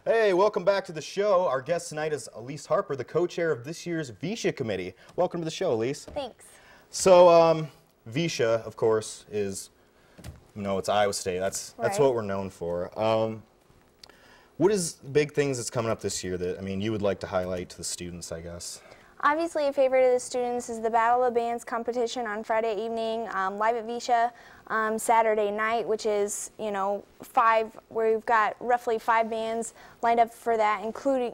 Hey, welcome back to the show. Our guest tonight is Elise Harper, the co-chair of this year's VISHA committee. Welcome to the show, Elise. Thanks. So, VISHA, of course, is, it's Iowa State. That's what we're known for. What is big things that's coming up this year that, you would like to highlight to the students, I guess? Obviously, a favorite of the students is the Battle of Bands competition on Friday evening, live at VISHA Saturday night, which is, where we've got roughly 5 bands lined up for that,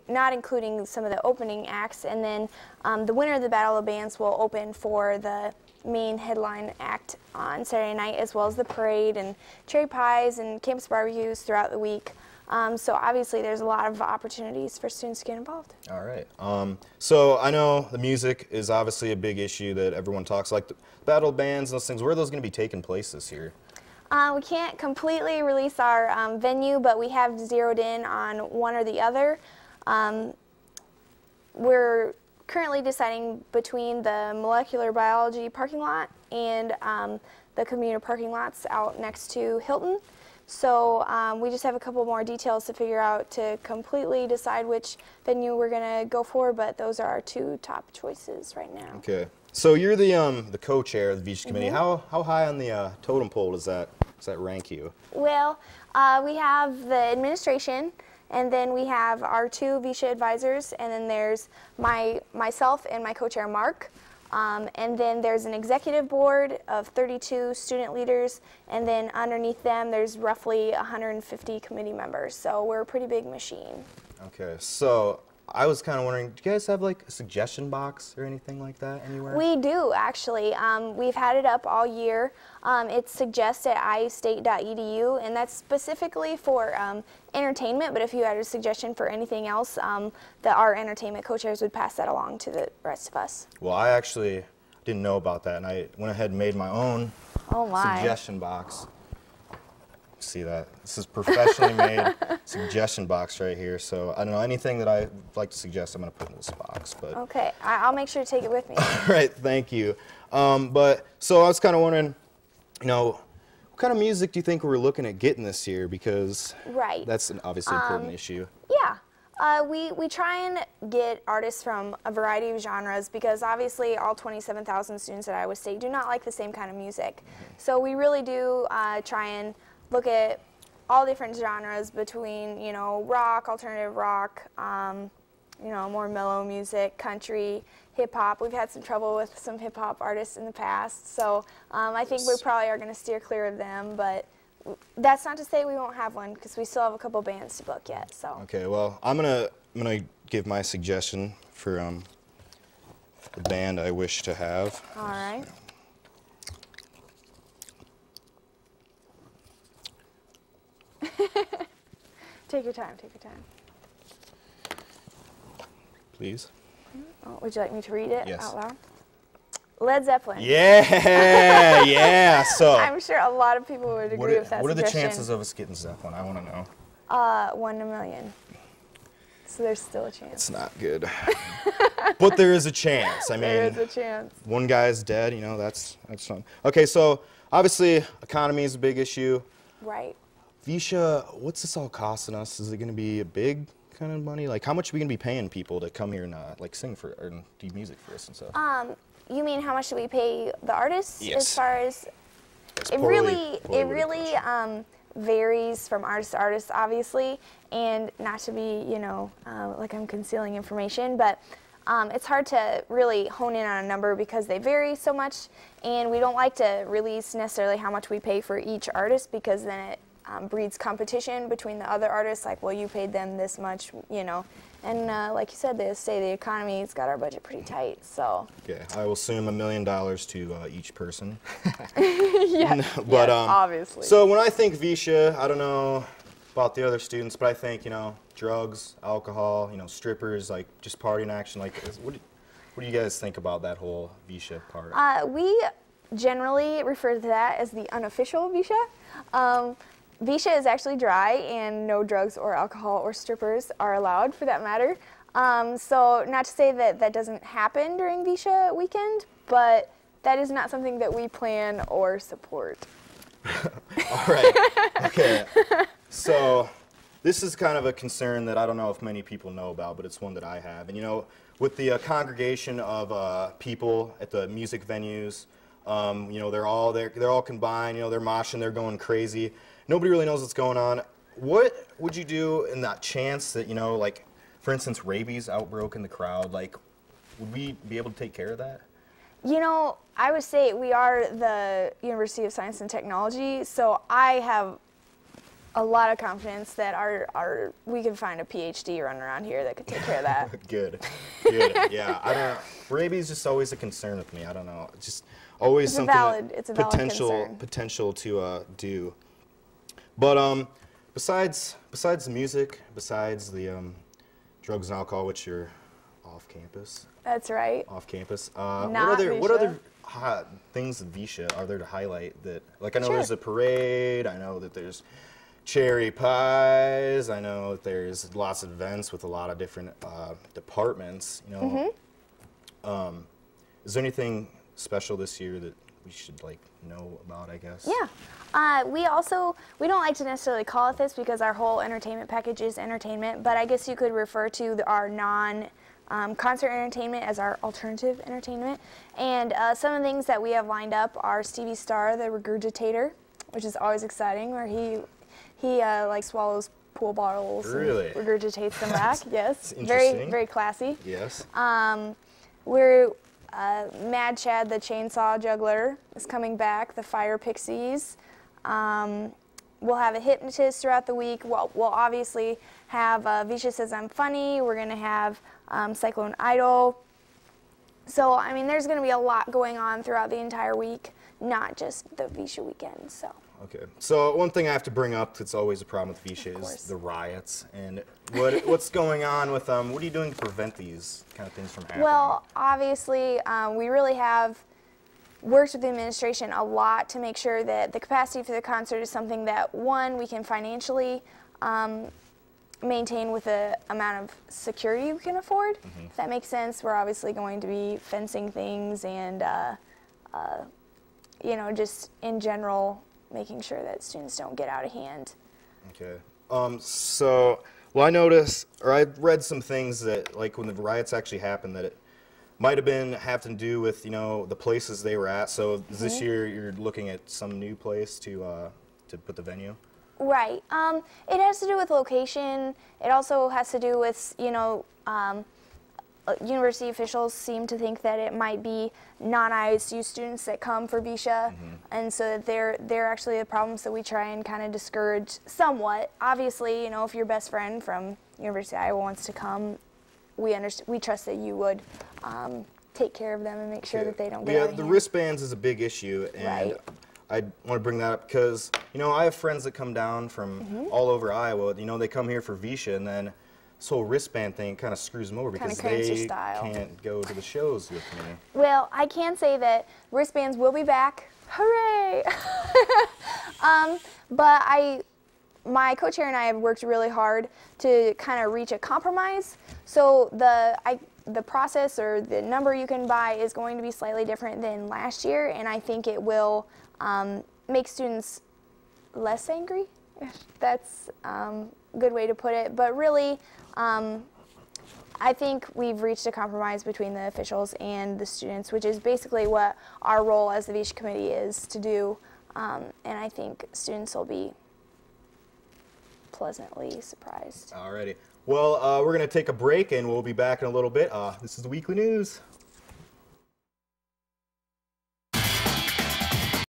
not including some of the opening acts. And then the winner of the Battle of Bands will open for the main headline act on Saturday night, as well as the parade and cherry pies and campus barbecues throughout the week. So obviously there's a lot of opportunities for students to get involved. All right. So I know the music is obviously a big issue that everyone talks, like the battle bands and those things. Where are those going to be taking place this year? We can't completely release our venue, but we have zeroed in on one or the other. We're currently deciding between the molecular biology parking lot and the commuter parking lots out next to Hilton. So we just have a couple more details to figure out to completely decide which venue we're going to go for, but those are our 2 top choices right now. Okay. So you're the co-chair of the VISHA committee. How high on the totem pole does that rank you? Well, we have the administration, and then we have our 2 VISHA advisors, and then there's myself and my co-chair Mark. And then there's an executive board of 32 student leaders, and then underneath them there's roughly 150 committee members. So we're a pretty big machine. Okay, so I was kind of wondering, do you guys have like a suggestion box or anything like that anywhere? We do, actually. We've had it up all year. It's suggest at iastate.edu, and that's specifically for entertainment, but if you had a suggestion for anything else, our entertainment co-chairs would pass that along to the rest of us. Well, I actually didn't know about that, and I went ahead and made my own suggestion box. See that? This is professionally made suggestion box right here. So I don't know, anything that I'd like to suggest, I'm going to put in this box. But okay, I'll make sure to take it with me. All right, thank you. But so I was kind of wondering, what kind of music do you think we're looking at getting this year? Because that's an obviously important issue. Yeah. We try and get artists from a variety of genres because obviously all 27,000 students at Iowa State do not like the same kind of music. So we really do try and look at all different genres between, rock, alternative rock, more mellow music, country, hip-hop. We've had some trouble with some hip-hop artists in the past, so I think we probably are going to steer clear of them, but that's not to say we won't have one because we still have a couple bands to book yet. So. Okay, well, I'm gonna give my suggestion for the band I wish to have. All right. Take your time, take your time. Please. Oh, would you like me to read it Yes. out loud? Led Zeppelin. Yeah, yeah. So I'm sure a lot of people would agree with that What are the suggestion. chances of us getting Zeppelin? I want to know. 1 in a million. So there's still a chance. It's not good. But there is a chance. I mean, there is a chance. One guy's dead, that's fun. Okay, so obviously economy is a big issue. Right. VISHA, what's this all costing us? Is it going to be a big kind of money? Like, how much are we going to be paying people to come here and like sing for or do music for us and stuff? You mean how much do we pay the artists? Yes. As far as it really varies from artist to artist, obviously, and not to be like I'm concealing information, but it's hard to really hone in on a number because they vary so much, and we don't like to release necessarily how much we pay for each artist because then it breeds competition between the other artists, like, well, you paid them this much, and like you said, the state of the economy's got our budget pretty tight, so. Okay, I will assume $1 million to each person. Yeah, but, yes, obviously. So when I think VISHA, I don't know about the other students, but I think, drugs, alcohol, strippers, like just partying action, like, what do you guys think about that whole VISHA part? We generally refer to that as the unofficial VISHA. VISHA is actually dry, and no drugs or alcohol or strippers are allowed, for that matter. So not to say that that doesn't happen during VISHA weekend, but that is not something that we plan or support. All right. Okay. So this is kind of a concern that I don't know if many people know about, but it's one that I have. And you know, with the congregation of people at the music venues, you know, they're all combined. You know, they're moshing, they're going crazy. Nobody really knows what's going on. What would you do in that chance that, you know, like, for instance, rabies outbroke in the crowd? Like, would we be able to take care of that? You know, I would say we are the University of Science and Technology, so I have a lot of confidence that we can find a PhD running around here that could take care of that. Good. Yeah, I don't know. Rabies is just always a concern with me. I don't know. It's just always it's something it's a valid potential to do. But besides the music, besides the drugs and alcohol, which you're off campus. That's right. Off campus. What other things in Visha are there to highlight that? Like, I know there's a parade. I know that there's cherry pies. I know that there's lots of events with a lot of different departments. You know, is there anything special this year that we should know about, I guess? Yeah. We don't like to necessarily call it this because our whole entertainment package is entertainment, but I guess you could refer to our concert entertainment as our alternative entertainment. And some of the things that we have lined up are Stevie Star, the regurgitator, which is always exciting, where he swallows pool bottles and regurgitates them back. Yes, very, very classy. Yes. We're Mad Chad, the chainsaw juggler, is coming back. The Fire Pixies. We'll have a hypnotist throughout the week. We'll obviously have Visha Says I'm Funny. We're going to have Cyclone Idol. So, I mean, there's going to be a lot going on throughout the entire week, not just the Visha weekend. So. Okay. So one thing I have to bring up that's always a problem with Visha is the riots. And what's going on with what are you doing to prevent these kind of things from happening? Well, obviously, we really have worked with the administration a lot to make sure that the capacity for the concert is something that, one, we can financially maintain with the amount of security we can afford. If that makes sense, we're obviously going to be fencing things and, you know, just in general, making sure that students don't get out of hand. Okay. Well, I noticed, or I read some things that, like, when the riots actually happened, that it might have to do with, you know, the places they were at. So this year you're looking at some new place to put the venue? Right. It has to do with location. It also has to do with, you know, university officials seem to think that it might be non-ISU students that come for Visha, and so that they're actually the problems that we try and kind of discourage somewhat. Obviously, you know, if your best friend from University of Iowa wants to come, we trust that you would take care of them and make sure that they don't get out of hand. The wristbands is a big issue, and I want to bring that up because, you know, I have friends that come down from all over Iowa. You know, they come here for Visha, and then this whole wristband thing kind of screws them over because they can't go to the shows with me. Well, I can say that wristbands will be back. Hooray! But my co-chair and I have worked really hard to kind of reach a compromise. So the process or the number you can buy is going to be slightly different than last year, and I think it will make students less angry, if that's a good way to put it. But really, I think we've reached a compromise between the officials and the students, which is basically what our role as the Visha committee is to do, and I think students will be pleasantly surprised. Alrighty. Well, we're going to take a break, and we'll be back in a little bit. This is the Weekly News.